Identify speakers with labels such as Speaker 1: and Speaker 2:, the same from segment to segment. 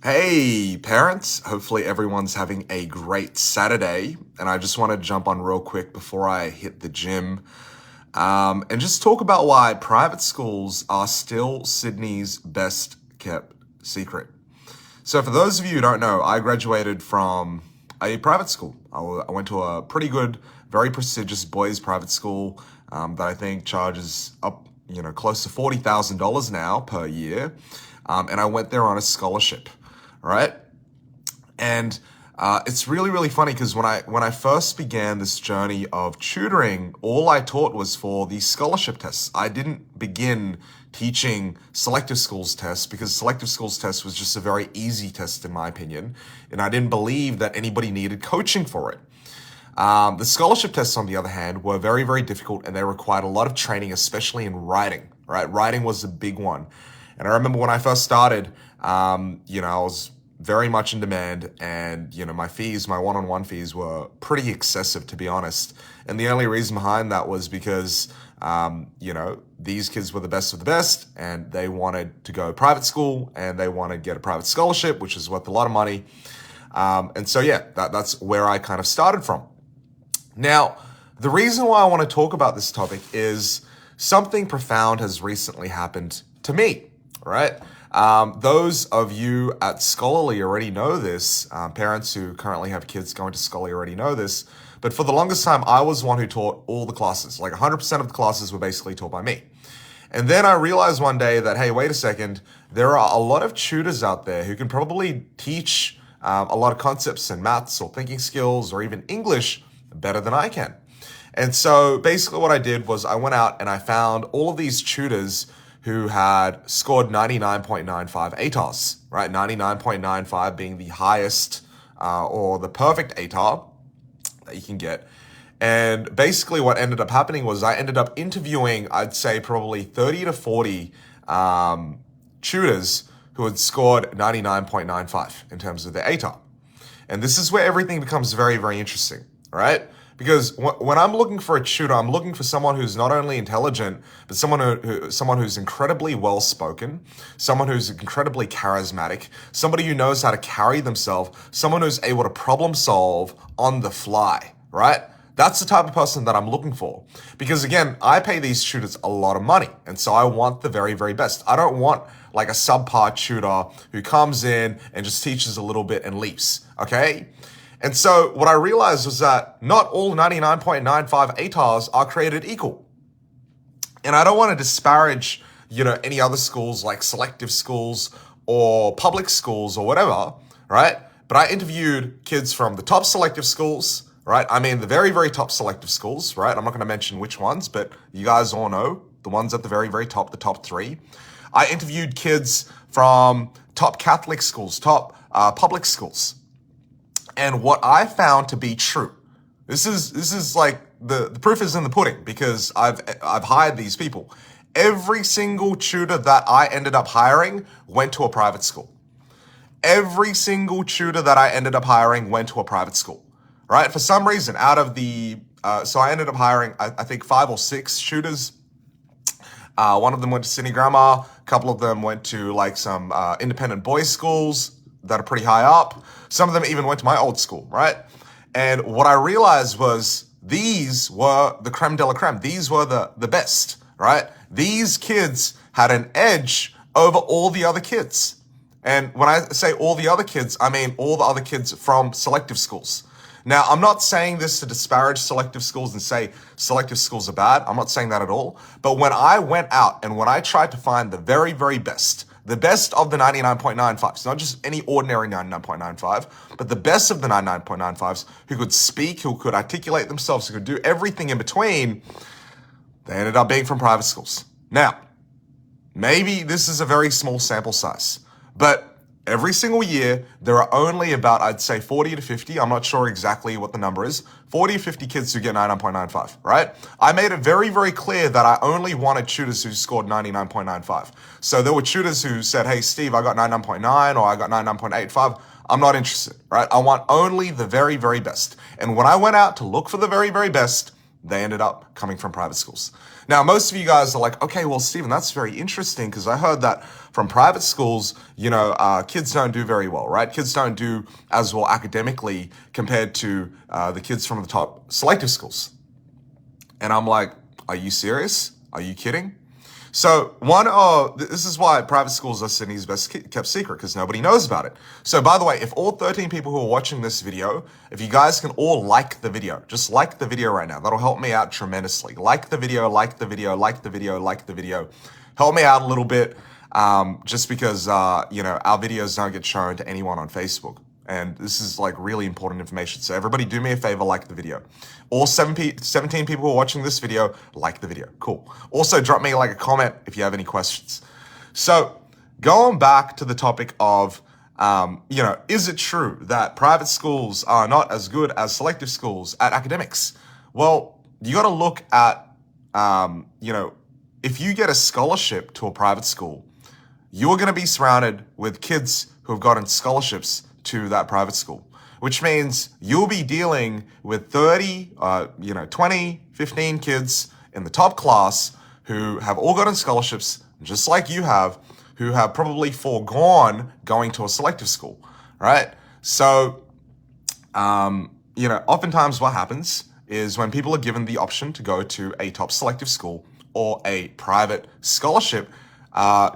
Speaker 1: Hey, parents. Hopefully everyone's having a great Saturday. And I just want to jump on real quick before I hit the gym and just talk about why private schools are still Sydney's best kept secret. So, for those of you who don't know, I graduated from a private school. I went to a pretty good, very prestigious boys' private school that I think charges up, close to $40,000 now per year. And I went there on a scholarship, right? And it's really, really funny because when I first began this journey of tutoring, all I taught was for the scholarship tests. I didn't begin teaching selective schools tests because selective schools test was just a very easy test in my opinion, and I didn't believe that anybody needed coaching for it. The scholarship tests, on the other hand, were very, very difficult and they required a lot of training, especially in writing, right? Writing was a big one. And I remember when I first started, I was very much in demand and, my one-on-one fees were pretty excessive, to be honest. And the only reason behind that was because, these kids were the best of the best and they wanted to go private school and they want to get a private scholarship, which is worth a lot of money. That's where I kind of started from. Now, the reason why I want to talk about this topic is something profound has recently happened to me, right? Those of you at Scholarly already know this. Parents who currently have kids going to Scholarly already know this. But for the longest time, I was one who taught all the classes. Like 100% of the classes were basically taught by me. And then I realized one day that, hey, wait a second, there are a lot of tutors out there who can probably teach a lot of concepts in maths or thinking skills or even English better than I can. And so basically what I did was I went out and I found all of these tutors who had scored 99.95 ATARs, right? 99.95 being the highest or the perfect ATAR that you can get. And basically what ended up happening was I ended up interviewing, I'd say probably 30 to 40 tutors who had scored 99.95 in terms of their ATAR. And this is where everything becomes very, very interesting, right? Because when I'm looking for a tutor, I'm looking for someone who's not only intelligent, but someone who's incredibly well-spoken, someone who's incredibly charismatic, somebody who knows how to carry themselves, someone who's able to problem solve on the fly, right? That's the type of person that I'm looking for. Because again, I pay these tutors a lot of money. And so I want the very, very best. I don't want like a subpar tutor who comes in and just teaches a little bit and leaves, okay? And so what I realized was that not all 99.95 ATARs are created equal. And I don't want to disparage, any other schools like selective schools or public schools or whatever, right? But I interviewed kids from the top selective schools, right? I mean, the very, very top selective schools, right? I'm not going to mention which ones, but you guys all know the ones at the very, very top, the top three. I interviewed kids from top Catholic schools, top public schools. And what I found to be true, this is like the proof is in the pudding because I've hired these people. Every single tutor that I ended up hiring went to a private school. Every single tutor that I ended up hiring went to a private school, right? For some reason, out of the, so I ended up hiring, I think 5 or 6 tutors. One of them went to Sydney Grammar. A couple of them went to like some independent boys' schools that are pretty high up. Some of them even went to my old school, right? And what I realized was these were the creme de la creme. These were the best, right? These kids had an edge over all the other kids. And when I say all the other kids, I mean all the other kids from selective schools. Now, I'm not saying this to disparage selective schools and say selective schools are bad. I'm not saying that at all. But when I went out and when I tried to find the very, very best, the best of the 99.95s, not just any ordinary 99.95, but the best of the 99.95s who could speak, who could articulate themselves, who could do everything in between, they ended up being from private schools. Now, maybe this is a very small sample size, but every single year, there are only about, I'd say 40 to 50, I'm not sure exactly what the number is, 40 to 50 kids who get 99.95, right? I made it very, very clear that I only wanted tutors who scored 99.95. So there were tutors who said, hey, Steve, I got 99.9 or I got 99.85. I'm not interested, right? I want only the very, very best. And when I went out to look for the very, very best, they ended up coming from private schools. Now, most of you guys are like, okay, well, Stephen, that's very interesting because I heard that from private schools, kids don't do very well, right? Kids don't do as well academically compared to the kids from the top selective schools. And I'm like, are you serious? Are you kidding? So this is why private schools are Sydney's best kept secret, because nobody knows about it. So by the way, if all 13 people who are watching this video, if you guys can all like the video, just like the video right now, that'll help me out tremendously. Like the video, like the video, like the video, like the video. Help me out a little bit, just because, our videos don't get shown to anyone on Facebook. And this is like really important information. So everybody do me a favor, like the video. All 17 people who are watching this video, like the video. Cool. Also drop me like a comment if you have any questions. So going back to the topic of, is it true that private schools are not as good as selective schools at academics? Well, you got to look at, if you get a scholarship to a private school, you're going to be surrounded with kids who have gotten scholarships to that private school, which means you'll be dealing with 20, 15 kids in the top class who have all gotten scholarships, just like you have, who have probably foregone going to a selective school, right? So, oftentimes what happens is when people are given the option to go to a top selective school or a private scholarship,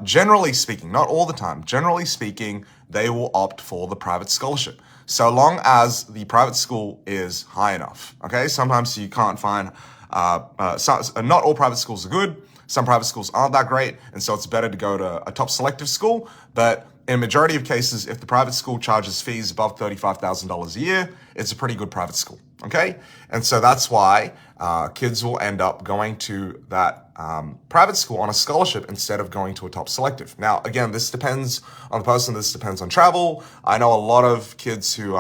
Speaker 1: generally speaking, not all the time, generally speaking, they will opt for the private scholarship, so long as the private school is high enough, okay? Sometimes you can't find, not all private schools are good. Some private schools aren't that great, and so it's better to go to a top selective school. But in a majority of cases, if the private school charges fees above $35,000 a year, it's a pretty good private school, okay? And so that's why kids will end up going to that private school on a scholarship instead of going to a top selective. Now, again, this depends on the person. This depends on travel. I know a lot of kids who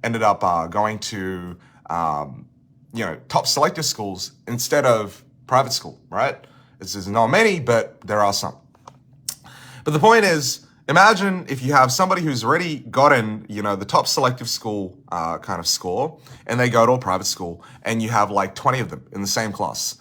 Speaker 1: ended up going to, top selective schools instead of private school, right? There's not many, but there are some. But the point is, imagine if you have somebody who's already gotten, the top selective school kind of score, and they go to a private school, and you have like 20 of them in the same class.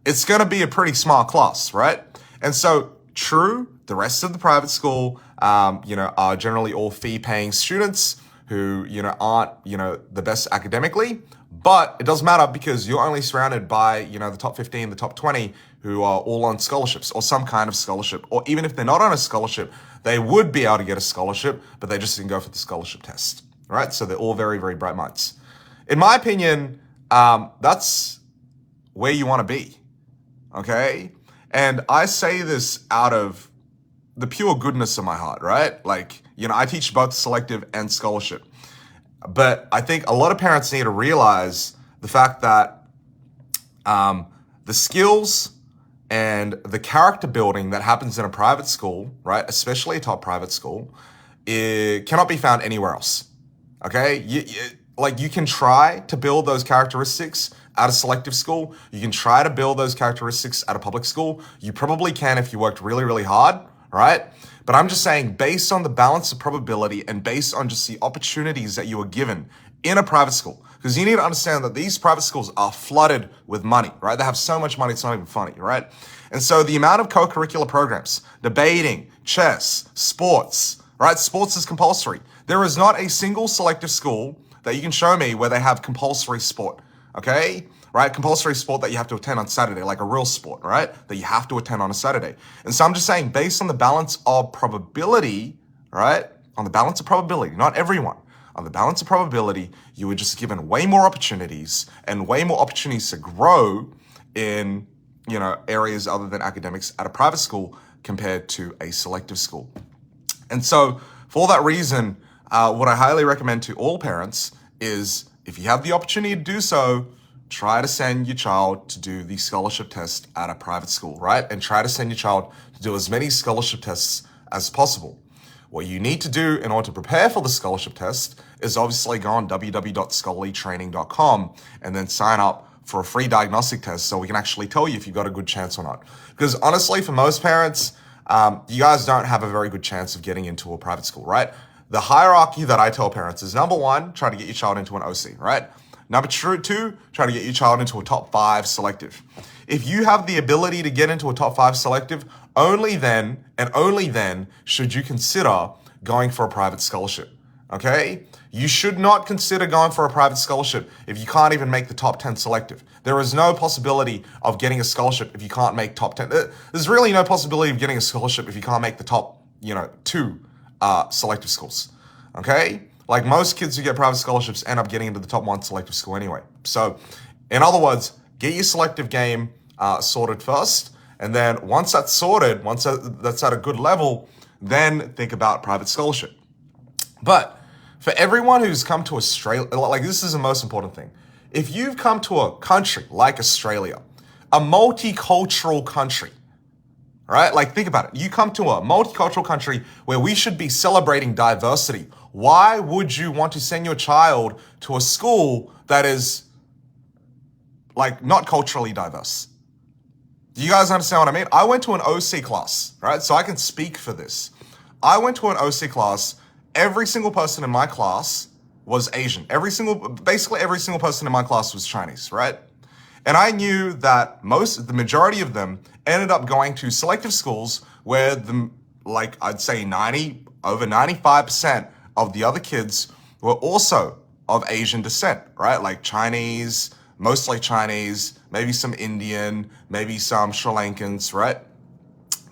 Speaker 1: It's going to be a pretty smart class, right? And so, true, the rest of the private school, are generally all fee-paying students who, aren't, the best academically. But it doesn't matter because you're only surrounded by, the top 15, the top 20 who are all on scholarships or some kind of scholarship. Or even if they're not on a scholarship, they would be able to get a scholarship, but they just didn't go for the scholarship test, right? So they're all very, very bright minds. In my opinion, that's where you want to be, okay? And I say this out of the pure goodness of my heart, right? Like, I teach both selective and scholarship. But I think a lot of parents need to realize the fact that the skills and the character building that happens in a private school, right, especially a top private school, it cannot be found anywhere else, okay? You can try to build those characteristics at a selective school. You can try to build those characteristics at a public school. You probably can if you worked really, really hard, right? But I'm just saying, based on the balance of probability and based on just the opportunities that you are given in a private school, because you need to understand that these private schools are flooded with money, right? They have so much money, it's not even funny, right? And so the amount of co-curricular programs, debating, chess, sports, right? Sports is compulsory. There is not a single selective school that you can show me where they have compulsory sport, okay? Right? Compulsory sport that you have to attend on Saturday, like a real sport, right? That you have to attend on a Saturday. And so I'm just saying, based on the balance of probability, right? On the balance of probability, not everyone. On the balance of probability, you were just given way more opportunities and way more opportunities to grow in, areas other than academics at a private school compared to a selective school. And so for that reason, what I highly recommend to all parents is if you have the opportunity to do so, try to send your child to do the scholarship test at a private school, right? And try to send your child to do as many scholarship tests as possible. What you need to do in order to prepare for the scholarship test is obviously go on www.scholarlytraining.com and then sign up for a free diagnostic test so we can actually tell you if you've got a good chance or not. Because honestly, for most parents, you guys don't have a very good chance of getting into a private school, right? The hierarchy that I tell parents is, number one, try to get your child into an OC, right? Number two, try to get your child into a top 5 selective. If you have the ability to get into a top 5 selective, only then and only then should you consider going for a private scholarship. Okay? You should not consider going for a private scholarship if you can't even make the top 10 selective. There is no possibility of getting a scholarship if you can't make top 10. There's really no possibility of getting a scholarship if you can't make the top, 2 selective schools. Okay? Like most kids who get private scholarships end up getting into the top 1 selective school anyway. So, in other words, get your selective game sorted first. And then once that's sorted, once that's at a good level, then think about private scholarship. But for everyone who's come to Australia, like this is the most important thing. If you've come to a country like Australia, a multicultural country, right? Like think about it. You come to a multicultural country where we should be celebrating diversity. Why would you want to send your child to a school that is like not culturally diverse? Do you guys understand what I mean? I went to an OC class, right? So I can speak for this. I went to an OC class. Every single person in my class was Asian. Basically every single person in my class was Chinese, right? And I knew that the majority of them ended up going to selective schools where I'd say over 95% of the other kids were also of Asian descent, right? Like Chinese, mostly Chinese, maybe some Indian, maybe some Sri Lankans, right?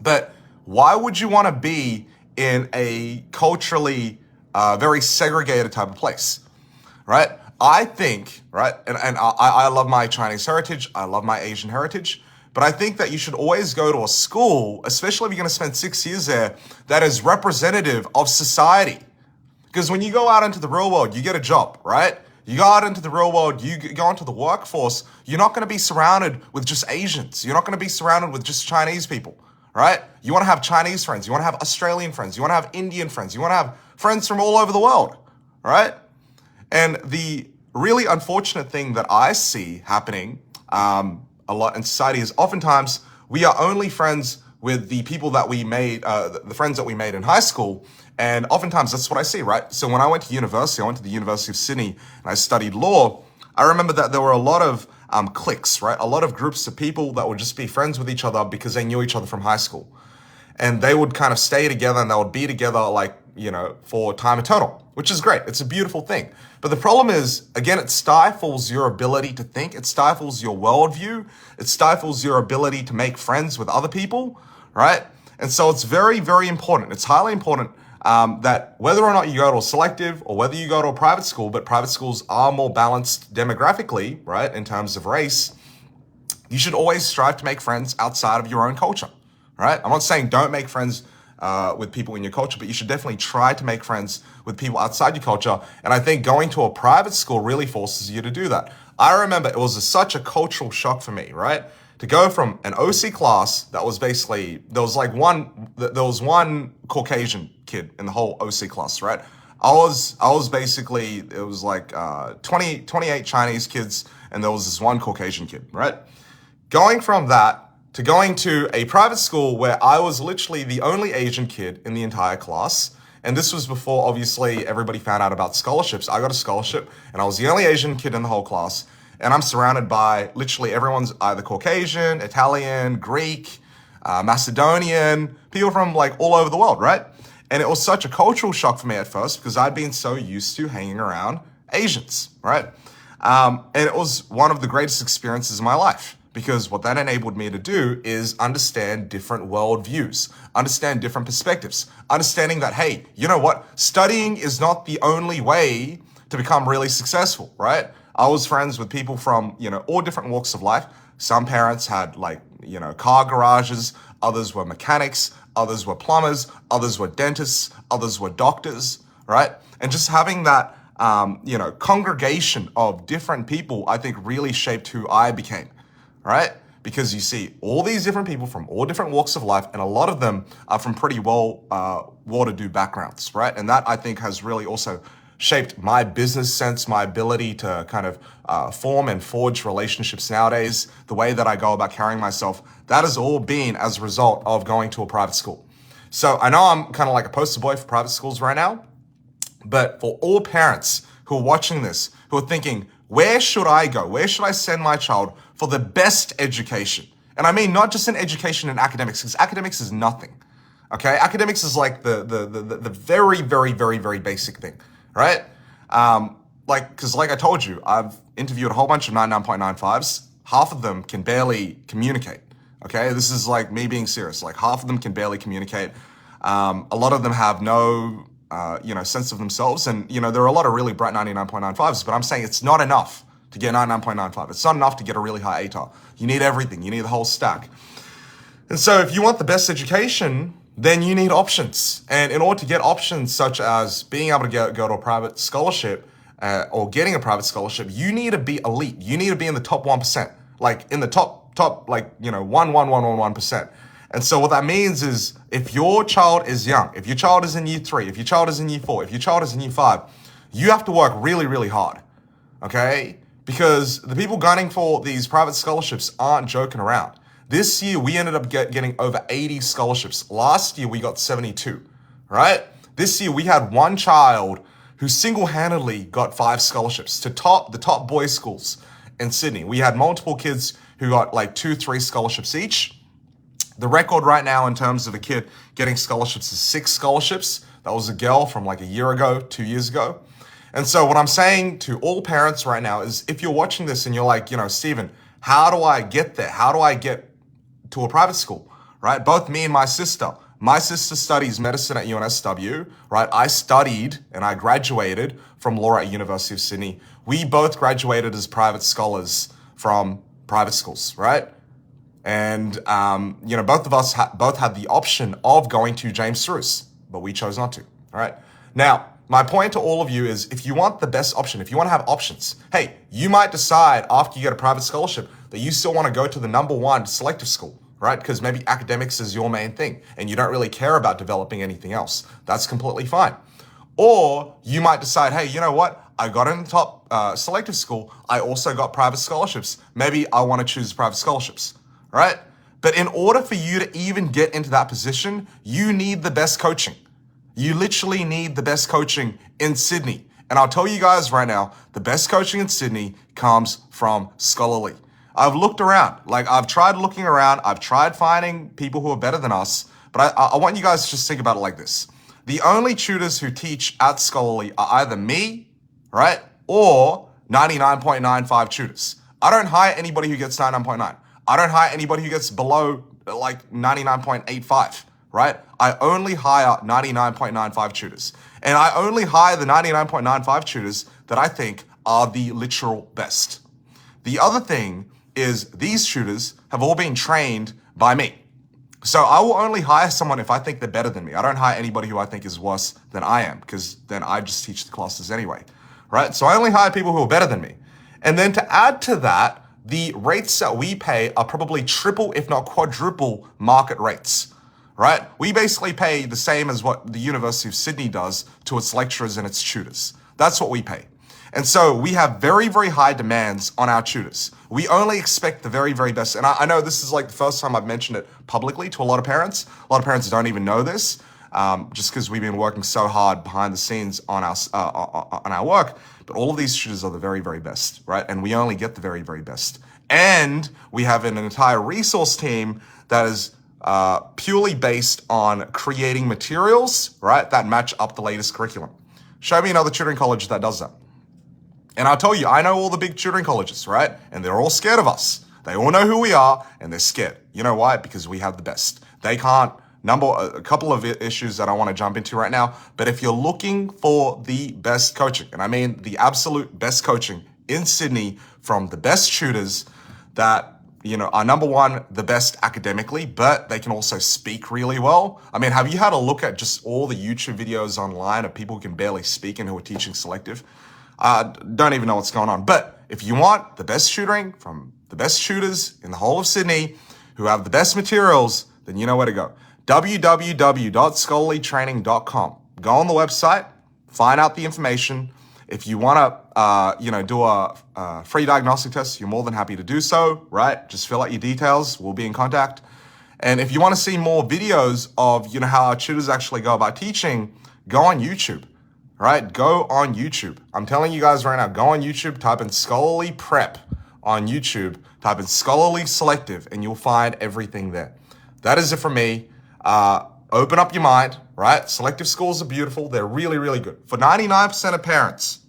Speaker 1: But why would you want to be in a culturally very segregated type of place, right? I think, right, and I love my Chinese heritage, I love my Asian heritage, but I think that you should always go to a school, especially if you're going to spend 6 years there, that is representative of society. Because when you go out into the real world, you get a job, right? You go out into the real world, you go into the workforce, you're not going to be surrounded with just Asians. You're not going to be surrounded with just Chinese people, right? You want to have Chinese friends. You want to have Australian friends. You want to have Indian friends. You want to have friends from all over the world, right? And the really unfortunate thing that I see happening a lot in society is oftentimes we are only friends with the people that we made, the friends that we made in high school. And oftentimes that's what I see, right? So when I went to university, I went to the University of Sydney and I studied law. I remember that there were a lot of cliques, right? A lot of groups of people that would just be friends with each other because they knew each other from high school. And they would kind of stay together and they would be together for time eternal, which is great. It's a beautiful thing. But the problem is, again, it stifles your ability to think. It stifles your worldview. It stifles your ability to make friends with other people, right? And so it's very, very important. It's highly important that whether or not you go to a selective or whether you go to a private school, but private schools are more balanced demographically, right, in terms of race, you should always strive to make friends outside of your own culture, right? I'm not saying don't make friends with people in your culture, but you should definitely try to make friends with people outside your culture. And I think going to a private school really forces you to do that. I remember it was such a cultural shock for me, right? To go from an OC class that was basically, there was one Caucasian kid in the whole OC class, right? I was basically, it was like 28 Chinese kids and there was this one Caucasian kid, right? Going from that to going to a private school where I was literally the only Asian kid in the entire class. And this was before, obviously, everybody found out about scholarships. I got a scholarship and I was the only Asian kid in the whole class. And I'm surrounded by literally everyone's either Caucasian, Italian, Greek, Macedonian, people from like all over the world, right? And it was such a cultural shock for me at first because I'd been so used to hanging around Asians, right? And it was one of the greatest experiences of my life because what that enabled me to do is understand different worldviews, understand different perspectives, understanding that, hey, you know what? Studying is not the only way to become really successful, right? I was friends with people from, all different walks of life. Some parents had car garages, others were mechanics, others were plumbers, others were dentists, others were doctors, right? And just having that, congregation of different people, I think really shaped who I became, right? Because you see all these different people from all different walks of life, and a lot of them are from pretty well-to-do backgrounds, right? And that I think has really also shaped my business sense, my ability to kind of form and forge relationships nowadays, the way that I go about carrying myself. That has all been as a result of going to a private school. So I know I'm kind of like a poster boy for private schools right now, but for all parents who are watching this, who are thinking, where should I go? Where should I send my child for the best education? And I mean, not just an education in academics, because academics is nothing. Okay, academics is like the very, very, very, very basic thing, right? Because like I told you, I've interviewed a whole bunch of 99.95s. Half of them can barely communicate. Okay, this is like me being serious. Like half of them can barely communicate. A lot of them have no, sense of themselves. And, there are a lot of really bright 99.95s, but I'm saying it's not enough to get 99.95. It's not enough to get a really high ATAR. You need everything. You need the whole stack. And so if you want the best education, then you need options. And in order to get options such as being able to go to a private scholarship or getting a private scholarship, you need to be elite. You need to be in the top 1%, like in the top, 1%. And so what that means is if your child is young, if your child is in year 3, if your child is in year 4, if your child is in year 5, you have to work really, really hard, okay? Because the people gunning for these private scholarships aren't joking around. This year, we ended up getting over 80 scholarships. Last year, we got 72, right? This year, we had one child who single-handedly got 5 scholarships to the top boys' schools in Sydney. We had multiple kids who got like 2, 3 scholarships each. The record right now in terms of a kid getting scholarships is 6 scholarships. That was a girl from like a year ago, 2 years ago. And so what I'm saying to all parents right now is if you're watching this and you're like, Stephen, how do I get there? How do I get to a private school, right? Both me and my sister. My sister studies medicine at UNSW, right? I studied and I graduated from law at University of Sydney. We both graduated as private scholars from private schools, right? And, both of us both had the option of going to James Bruce, but we chose not to, all right? Now, my point to all of you is if you want the best option, if you want to have options, hey, you might decide after you get a private scholarship that you still want to go to the #1 selective school, right? Because maybe academics is your main thing and you don't really care about developing anything else. That's completely fine. Or you might decide, hey, you know what? I got in the top selective school. I also got private scholarships. Maybe I want to choose private scholarships, right? But in order for you to even get into that position, you need the best coaching. You literally need the best coaching in Sydney. And I'll tell you guys right now, the best coaching in Sydney comes from Scholarly. I've looked around, I've tried looking around, I've tried finding people who are better than us, but I want you guys to just think about it like this. The only tutors who teach at Scholarly are either me, right, or 99.95 tutors. I don't hire anybody who gets 99.9. I don't hire anybody who gets below 99.85. Right? I only hire 99.95 tutors. And I only hire the 99.95 tutors that I think are the literal best. The other thing is these tutors have all been trained by me. So I will only hire someone if I think they're better than me. I don't hire anybody who I think is worse than I am, because then I just teach the classes anyway. Right? So I only hire people who are better than me. And then to add to that, the rates that we pay are probably triple, if not quadruple, market rates. Right? We basically pay the same as what the University of Sydney does to its lecturers and its tutors. That's what we pay. And so we have very, very high demands on our tutors. We only expect the very, very best. And I know this is like the first time I've mentioned it publicly to a lot of parents. A lot of parents don't even know this, just because we've been working so hard behind the scenes on our work. But all of these tutors are the very, very best, right? And we only get the very, very best. And we have an entire resource team that is purely based on creating materials, right, that match up the latest curriculum. Show me another tutoring college that does that. And I'll tell you, I know all the big tutoring colleges, right? And they're all scared of us. They all know who we are, and they're scared. You know why? Because we have the best. They can't. A couple of issues that I want to jump into right now. But if you're looking for the best coaching, and I mean the absolute best coaching in Sydney from the best tutors that are #1, the best academically, but they can also speak really well. I mean, have you had a look at just all the YouTube videos online of people who can barely speak and who are teaching selective? Don't even know what's going on. But if you want the best tutoring from the best tutors in the whole of Sydney who have the best materials, then you know where to go. www.scholarlytraining.com. Go on the website, find out the information. If you want to, do a free diagnostic test, you're more than happy to do so, right? Just fill out your details. We'll be in contact. And if you want to see more videos of, how our tutors actually go about teaching, go on YouTube. All right, go on YouTube. I'm telling you guys right now, go on YouTube, type in scholarly prep on YouTube, type in scholarly selective, and you'll find everything there. That is it for me. Open up your mind, right? Selective schools are beautiful. They're really, really good. For 99% of parents,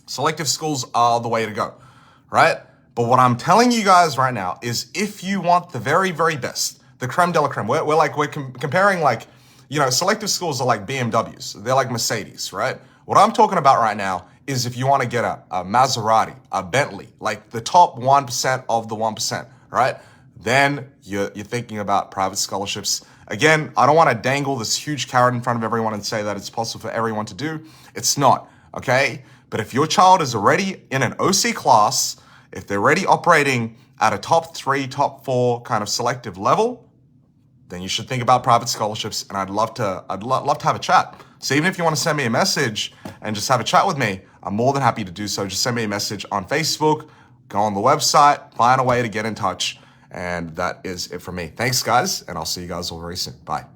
Speaker 1: selective schools are the way to go, right? But what I'm telling you guys right now is if you want the very, very best, the creme de la creme, we're comparing like, selective schools are like BMWs. They're like Mercedes, right? What I'm talking about right now is if you want to get a Maserati, a Bentley, like the top 1% of the 1%, right? Then you're thinking about private scholarships. Again, I don't want to dangle this huge carrot in front of everyone and say that it's possible for everyone to do. It's not, okay? But if your child is already in an OC class, if they're already operating at a top 3, top 4 kind of selective level, then you should think about private scholarships. And I'd love to have a chat. So even if you want to send me a message and just have a chat with me, I'm more than happy to do so. Just send me a message on Facebook, go on the website, find a way to get in touch. And that is it for me. Thanks, guys, and I'll see you guys all very soon. Bye.